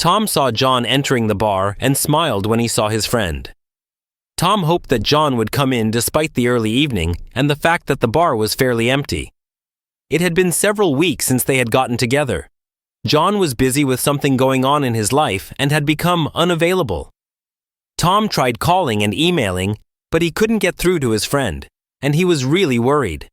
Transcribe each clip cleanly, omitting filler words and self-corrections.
Tom saw John entering the bar and smiled when he saw his friend. Tom hoped that John would come in despite the early evening and the fact that the bar was fairly empty. It had been several weeks since they had gotten together. John was busy with something going on in his life and had become unavailable. Tom tried calling and emailing, but he couldn't get through to his friend, and he was really worried.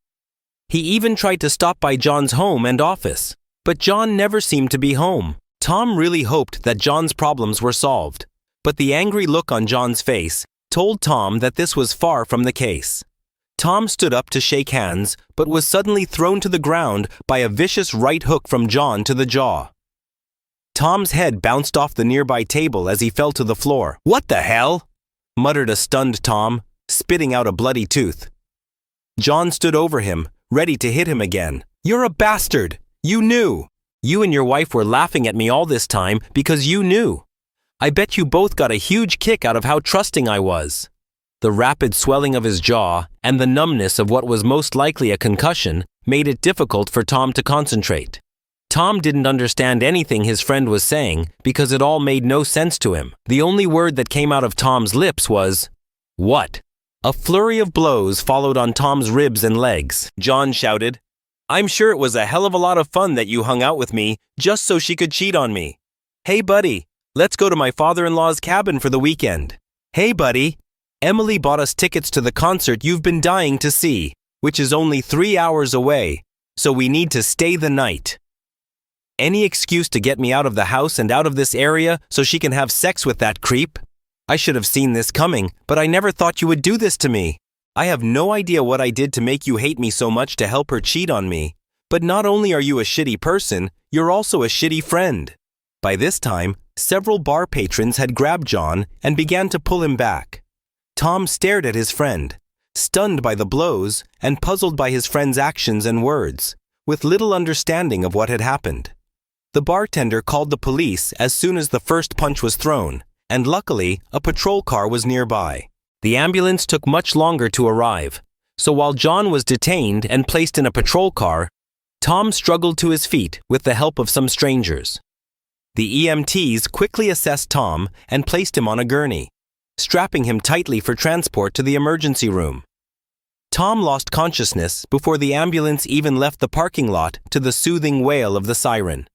He even tried to stop by John's home and office, but John never seemed to be home. Tom really hoped that John's problems were solved, but the angry look on John's face told Tom that this was far from the case. Tom stood up to shake hands, but was suddenly thrown to the ground by a vicious right hook from John to the jaw. Tom's head bounced off the nearby table as he fell to the floor. "What the hell?" muttered a stunned Tom, spitting out a bloody tooth. John stood over him, ready to hit him again. "You're a bastard! You knew! You and your wife were laughing at me all this time because you knew. I bet you both got a huge kick out of how trusting I was." The rapid swelling of his jaw and the numbness of what was most likely a concussion made it difficult for Tom to concentrate. Tom didn't understand anything his friend was saying because it all made no sense to him. The only word that came out of Tom's lips was, "What?" A flurry of blows followed on Tom's ribs and legs. John shouted, "I'm sure it was a hell of a lot of fun that you hung out with me just so she could cheat on me. Hey buddy, let's go to my father-in-law's cabin for the weekend. Hey buddy, Emily bought us tickets to the concert you've been dying to see, which is only 3 hours away, so we need to stay the night. Any excuse to get me out of the house and out of this area so she can have sex with that creep? I should have seen this coming, but I never thought you would do this to me. I have no idea what I did to make you hate me so much to help her cheat on me, but not only are you a shitty person, you're also a shitty friend." By this time, several bar patrons had grabbed John and began to pull him back. Tom stared at his friend, stunned by the blows and puzzled by his friend's actions and words, with little understanding of what had happened. The bartender called the police as soon as the first punch was thrown, and luckily, a patrol car was nearby. The ambulance took much longer to arrive, so while John was detained and placed in a patrol car, Tom struggled to his feet with the help of some strangers. The EMTs quickly assessed Tom and placed him on a gurney, strapping him tightly for transport to the emergency room. Tom lost consciousness before the ambulance even left the parking lot to the soothing wail of the siren.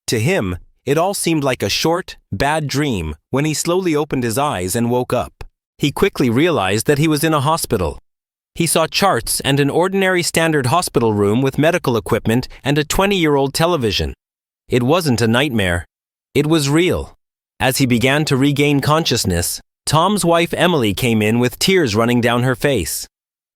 To him, it all seemed like a short, bad dream when he slowly opened his eyes and woke up. He quickly realized that he was in a hospital. He saw charts and an ordinary standard hospital room with medical equipment and a 20-year-old television. It wasn't a nightmare. It was real. As he began to regain consciousness, Tom's wife Emily came in with tears running down her face.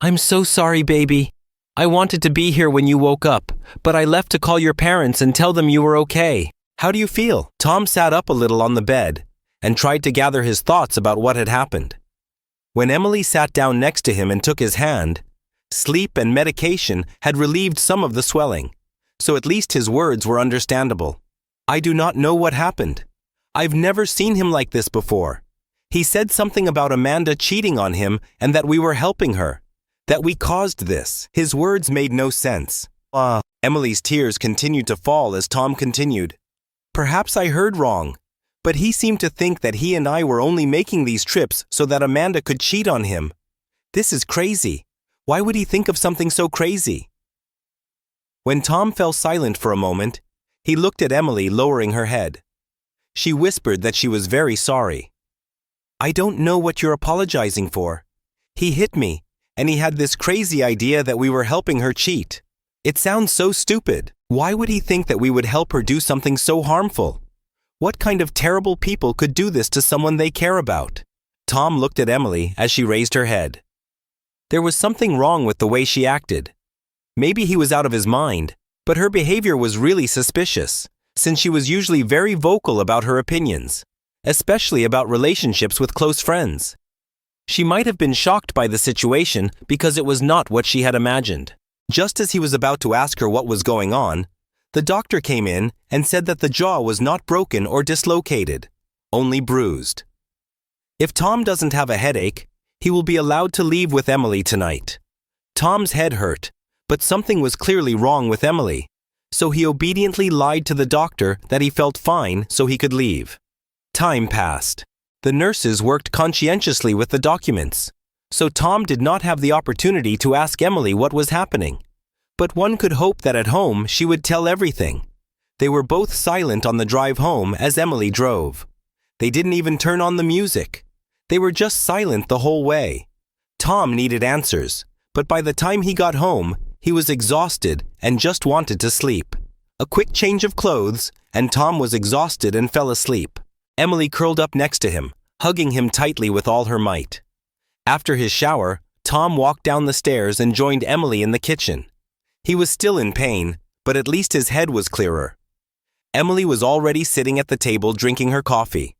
"I'm so sorry, baby. I wanted to be here when you woke up, but I left to call your parents and tell them you were okay. How do you feel?" Tom sat up a little on the bed and tried to gather his thoughts about what had happened. When Emily sat down next to him and took his hand, sleep and medication had relieved some of the swelling, so at least his words were understandable. "I do not know what happened. I've never seen him like this before. He said something about Amanda cheating on him and that we were helping her, that we caused this." His words made no sense. Emily's tears continued to fall as Tom continued. "Perhaps I heard wrong, but he seemed to think that he and I were only making these trips so that Amanda could cheat on him. This is crazy. Why would he think of something so crazy?" When Tom fell silent for a moment, he looked at Emily lowering her head. She whispered that she was very sorry. "I don't know what you're apologizing for. He hit me, and he had this crazy idea that we were helping her cheat. It sounds so stupid. Why would he think that we would help her do something so harmful? What kind of terrible people could do this to someone they care about?" Tom looked at Emily as she raised her head. There was something wrong with the way she acted. Maybe he was out of his mind, but her behavior was really suspicious, since she was usually very vocal about her opinions, especially about relationships with close friends. She might have been shocked by the situation because it was not what she had imagined. Just as he was about to ask her what was going on, the doctor came in and said that the jaw was not broken or dislocated, only bruised. If Tom doesn't have a headache, he will be allowed to leave with Emily tonight. Tom's head hurt, but something was clearly wrong with Emily, so he obediently lied to the doctor that he felt fine so he could leave. Time passed. The nurses worked conscientiously with the documents, so Tom did not have the opportunity to ask Emily what was happening. But one could hope that at home she would tell everything. They were both silent on the drive home as Emily drove. They didn't even turn on the music. They were just silent the whole way. Tom needed answers, but by the time he got home, he was exhausted and just wanted to sleep. A quick change of clothes, and Tom was exhausted and fell asleep. Emily curled up next to him, hugging him tightly with all her might. After his shower, Tom walked down the stairs and joined Emily in the kitchen. He was still in pain, but at least his head was clearer. Emily was already sitting at the table drinking her coffee.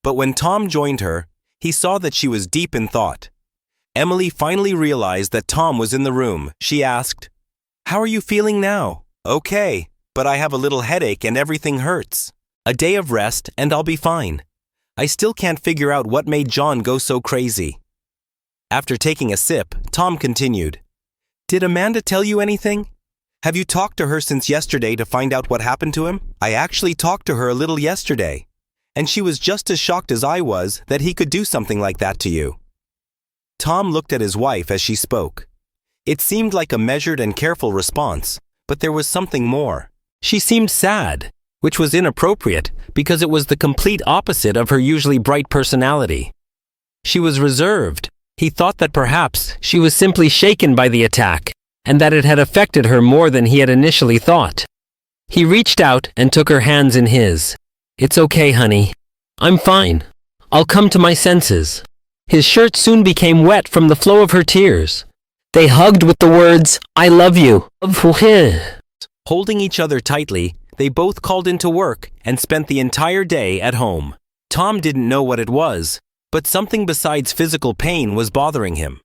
But when Tom joined her, he saw that she was deep in thought. Emily finally realized that Tom was in the room. She asked, "How are you feeling now?" "Okay, but I have a little headache and everything hurts. A day of rest and I'll be fine. I still can't figure out what made John go so crazy." After taking a sip, Tom continued, "Did Amanda tell you anything? Have you talked to her since yesterday to find out what happened to him?" "I actually talked to her a little yesterday, and she was just as shocked as I was that he could do something like that to you." Tom looked at his wife as she spoke. It seemed like a measured and careful response, but there was something more. She seemed sad, which was inappropriate because it was the complete opposite of her usually bright personality. She was reserved. He thought that perhaps she was simply shaken by the attack, and that it had affected her more than he had initially thought. He reached out and took her hands in his. "It's okay, honey. I'm fine. I'll come to my senses." His shirt soon became wet from the flow of her tears. They hugged with the words, "I love you." Holding each other tightly, they both called into work and spent the entire day at home. Tom didn't know what it was, but something besides physical pain was bothering him.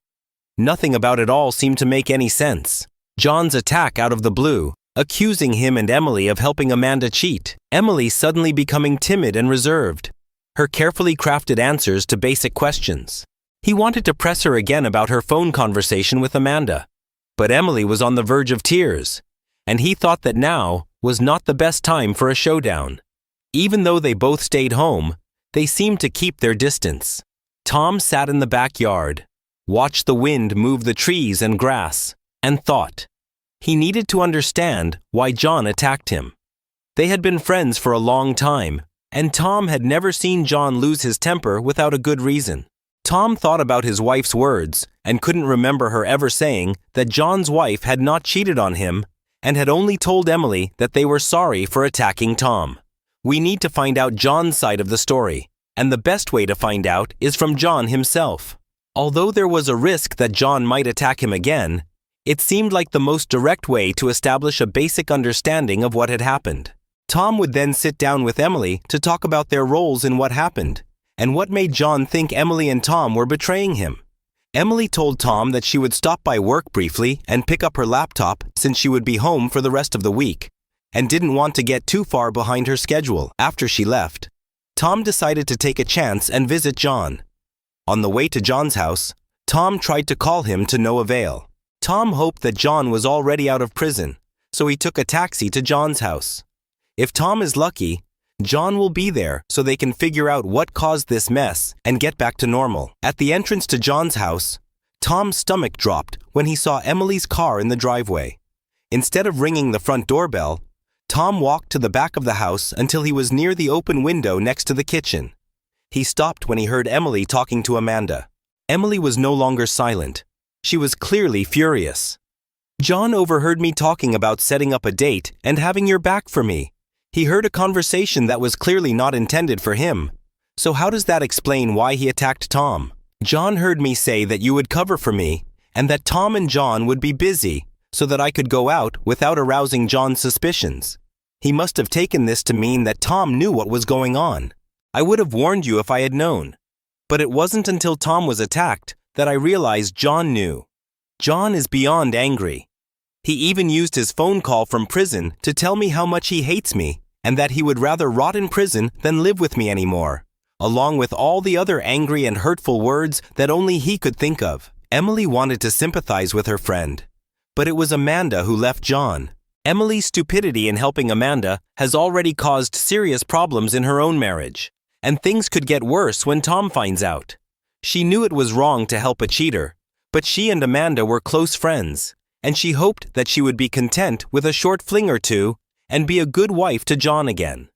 Nothing about it all seemed to make any sense. John's attack out of the blue, accusing him and Emily of helping Amanda cheat. Emily suddenly becoming timid and reserved. Her carefully crafted answers to basic questions. He wanted to press her again about her phone conversation with Amanda. But Emily was on the verge of tears, and he thought that now was not the best time for a showdown. Even though they both stayed home, they seemed to keep their distance. Tom sat in the backyard, watched the wind move the trees and grass, and thought. He needed to understand why John attacked him. They had been friends for a long time, and Tom had never seen John lose his temper without a good reason. Tom thought about his wife's words and couldn't remember her ever saying that John's wife had not cheated on him and had only told Emily that they were sorry for attacking Tom. We need to find out John's side of the story, and the best way to find out is from John himself. Although there was a risk that John might attack him again, it seemed like the most direct way to establish a basic understanding of what had happened. Tom would then sit down with Emily to talk about their roles in what happened, and what made John think Emily and Tom were betraying him. Emily told Tom that she would stop by work briefly and pick up her laptop since she would be home for the rest of the week, and didn't want to get too far behind her schedule. After she left, Tom decided to take a chance and visit John. On the way to John's house, Tom tried to call him to no avail. Tom hoped that John was already out of prison, so he took a taxi to John's house. If Tom is lucky, John will be there so they can figure out what caused this mess and get back to normal. At the entrance to John's house, Tom's stomach dropped when he saw Emily's car in the driveway. Instead of ringing the front doorbell, Tom walked to the back of the house until he was near the open window next to the kitchen. He stopped when he heard Emily talking to Amanda. Emily was no longer silent. She was clearly furious. "John overheard me talking about setting up a date and having your back for me. He heard a conversation that was clearly not intended for him. So how does that explain why he attacked Tom? John heard me say that you would cover for me and that Tom and John would be busy so that I could go out without arousing John's suspicions. He must have taken this to mean that Tom knew what was going on. I would have warned you if I had known. But it wasn't until Tom was attacked that I realized John knew. John is beyond angry. He even used his phone call from prison to tell me how much he hates me and that he would rather rot in prison than live with me anymore, along with all the other angry and hurtful words that only he could think of." Emily wanted to sympathize with her friend, but it was Amanda who left John. Emily's stupidity in helping Amanda has already caused serious problems in her own marriage, and things could get worse when Tom finds out. She knew it was wrong to help a cheater, but she and Amanda were close friends, and she hoped that she would be content with a short fling or two and be a good wife to John again.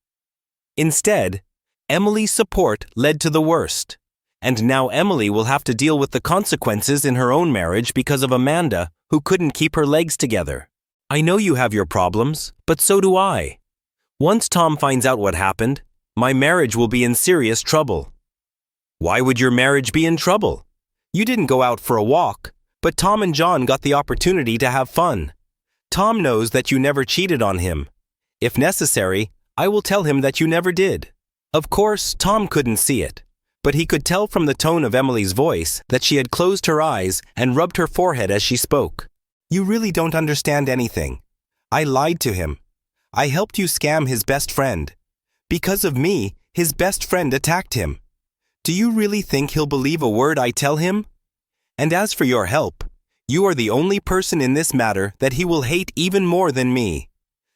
Instead, Emily's support led to the worst, and now Emily will have to deal with the consequences in her own marriage because of Amanda, who couldn't keep her legs together. I know you have your problems, but so do I. Once Tom finds out what happened, my marriage will be in serious trouble. Why would your marriage be in trouble? You didn't go out for a walk, but Tom and John got the opportunity to have fun. Tom knows that you never cheated on him. If necessary, I will tell him that you never did. Of course, Tom couldn't see it, but he could tell from the tone of Emily's voice that she had closed her eyes and rubbed her forehead as she spoke. You really don't understand anything. I lied to him. I helped you scam his best friend. Because of me, his best friend attacked him. Do you really think he'll believe a word I tell him? And as for your help, you are the only person in this matter that he will hate even more than me.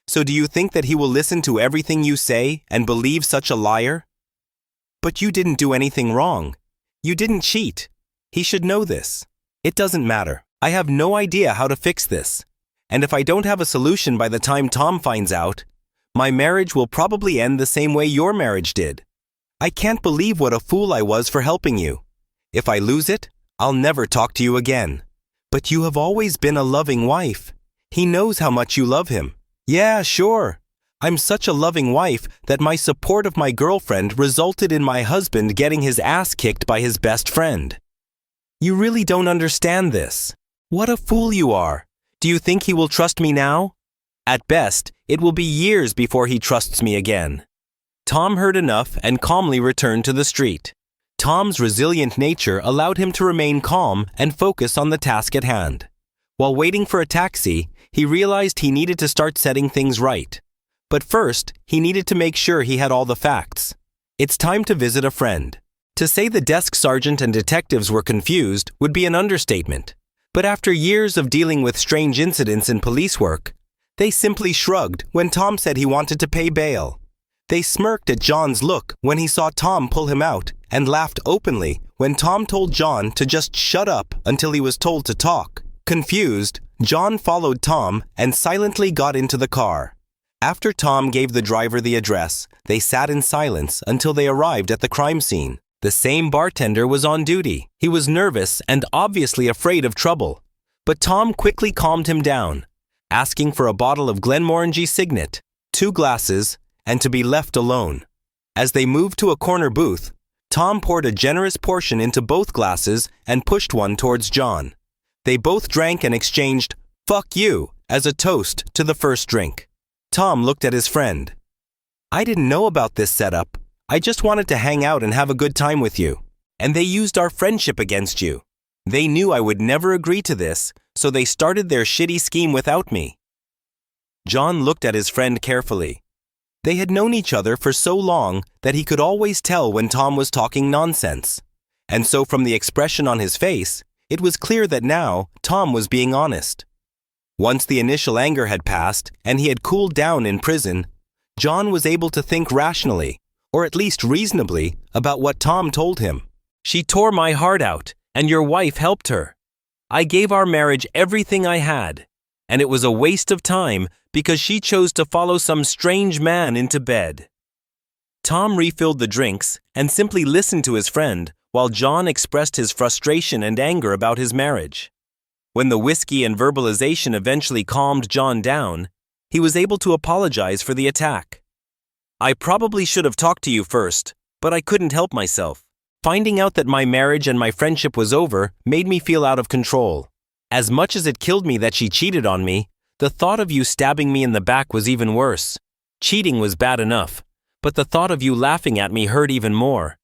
So do you think that he will listen to everything you say and believe such a liar? But you didn't do anything wrong. You didn't cheat. He should know this. It doesn't matter. I have no idea how to fix this. And if I don't have a solution by the time Tom finds out, my marriage will probably end the same way your marriage did. I can't believe what a fool I was for helping you. If I lose it, I'll never talk to you again. But you have always been a loving wife. He knows how much you love him. Yeah, sure. I'm such a loving wife that my support of my girlfriend resulted in my husband getting his ass kicked by his best friend. You really don't understand this. What a fool you are. Do you think he will trust me now? At best, it will be years before he trusts me again. Tom heard enough and calmly returned to the street. Tom's resilient nature allowed him to remain calm and focus on the task at hand. While waiting for a taxi, he realized he needed to start setting things right. But first, he needed to make sure he had all the facts. It's time to visit a friend. To say the desk sergeant and detectives were confused would be an understatement. But after years of dealing with strange incidents in police work, they simply shrugged when Tom said he wanted to pay bail. They smirked at John's look when he saw Tom pull him out and laughed openly when Tom told John to just shut up until he was told to talk. Confused, John followed Tom and silently got into the car. After Tom gave the driver the address, they sat in silence until they arrived at the crime scene. The same bartender was on duty. He was nervous and obviously afraid of trouble. But Tom quickly calmed him down, asking for a bottle of Glenmorangie Signet, 2 glasses, and to be left alone. As they moved to a corner booth, Tom poured a generous portion into both glasses and pushed one towards John. They both drank and exchanged, "Fuck you," as a toast to the first drink. Tom looked at his friend. I didn't know about this setup. I just wanted to hang out and have a good time with you. And they used our friendship against you. They knew I would never agree to this, so they started their shitty scheme without me. John looked at his friend carefully. They had known each other for so long that he could always tell when Tom was talking nonsense. And so from the expression on his face, it was clear that now Tom was being honest. Once the initial anger had passed and he had cooled down in prison, John was able to think rationally, or at least reasonably, about what Tom told him. She tore my heart out, and your wife helped her. I gave our marriage everything I had, and it was a waste of time because she chose to follow some strange man into bed. Tom refilled the drinks and simply listened to his friend while John expressed his frustration and anger about his marriage. When the whiskey and verbalization eventually calmed John down, he was able to apologize for the attack. I probably should have talked to you first, but I couldn't help myself. Finding out that my marriage and my friendship was over made me feel out of control. As much as it killed me that she cheated on me, the thought of you stabbing me in the back was even worse. Cheating was bad enough, but the thought of you laughing at me hurt even more.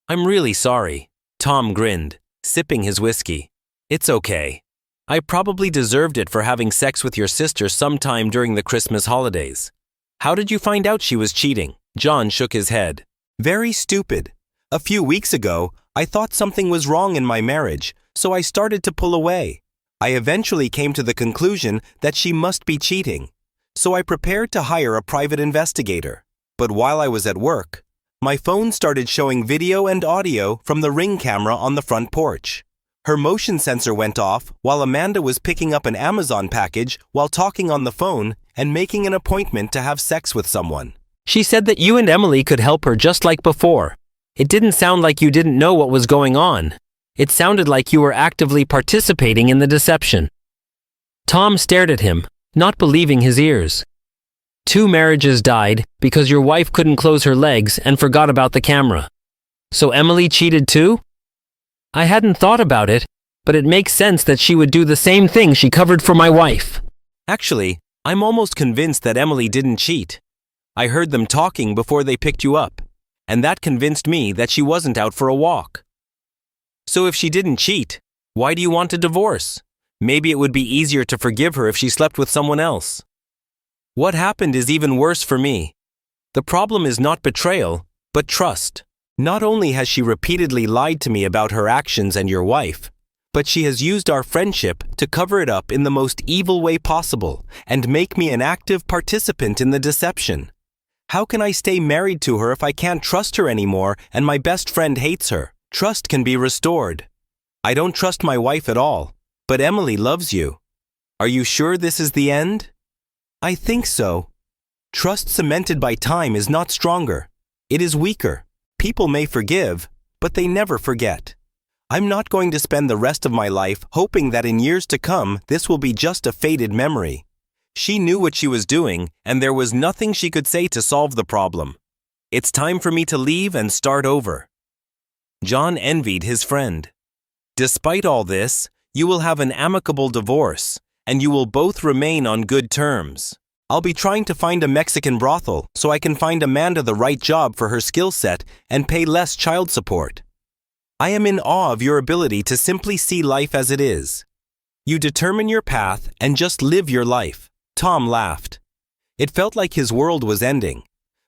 I'm really sorry. Tom grinned, sipping his whiskey. It's okay. I probably deserved it for having sex with your sister sometime during the Christmas holidays. How did you find out she was cheating? John shook his head. Very stupid. A few weeks ago, I thought something was wrong in my marriage, so I started to pull away. I eventually came to the conclusion that she must be cheating. So I prepared to hire a private investigator. But while I was at work, my phone started showing video and audio from the Ring camera on the front porch. Her motion sensor went off while Amanda was picking up an Amazon package while talking on the phone and making an appointment to have sex with someone. She said that you and Emily could help her just like before. It didn't sound like you didn't know what was going on. It sounded like you were actively participating in the deception. Tom stared at him, not believing his ears. 2 marriages died because your wife couldn't close her legs and forgot about the camera. So Emily cheated too? I hadn't thought about it, but it makes sense that she would do the same thing she covered for my wife. Actually, I'm almost convinced that Emily didn't cheat. I heard them talking before they picked you up, and that convinced me that she wasn't out for a walk. So if she didn't cheat, why do you want a divorce? Maybe it would be easier to forgive her if she slept with someone else. What happened is even worse for me. The problem is not betrayal, but trust. Not only has she repeatedly lied to me about her actions and your wife, but she has used our friendship to cover it up in the most evil way possible and make me an active participant in the deception. How can I stay married to her if I can't trust her anymore and my best friend hates her? Trust can be restored. I don't trust my wife at all, but Emily loves you. Are you sure this is the end? I think so. Trust cemented by time is not stronger. It is weaker. People may forgive, but they never forget. I'm not going to spend the rest of my life hoping that in years to come this will be just a faded memory. She knew what she was doing, and there was nothing she could say to solve the problem. It's time for me to leave and start over. John envied his friend. Despite all this, you will have an amicable divorce, and you will both remain on good terms. I'll be trying to find a Mexican brothel so I can find Amanda the right job for her skill set and pay less child support. I am in awe of your ability to simply see life as it is. You determine your path and just live your life. Tom laughed. It felt like his world was ending,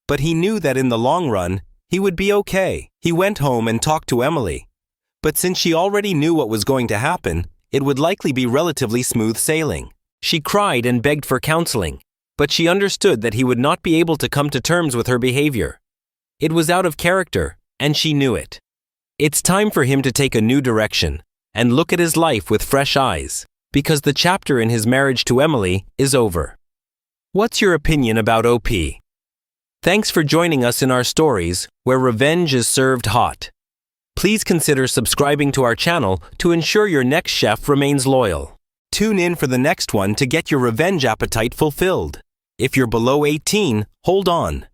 but he knew that in the long run, he would be okay. He went home and talked to Emily. But since she already knew what was going to happen, it would likely be relatively smooth sailing. She cried and begged for counseling, but she understood that he would not be able to come to terms with her behavior. It was out of character, and she knew it. It's time for him to take a new direction and look at his life with fresh eyes, because the chapter in his marriage to Emily is over. What's your opinion about OP? Thanks for joining us in our stories where revenge is served hot. Please consider subscribing to our channel to ensure your next chef remains loyal. Tune in for the next one to get your revenge appetite fulfilled. If you're below 18, hold on.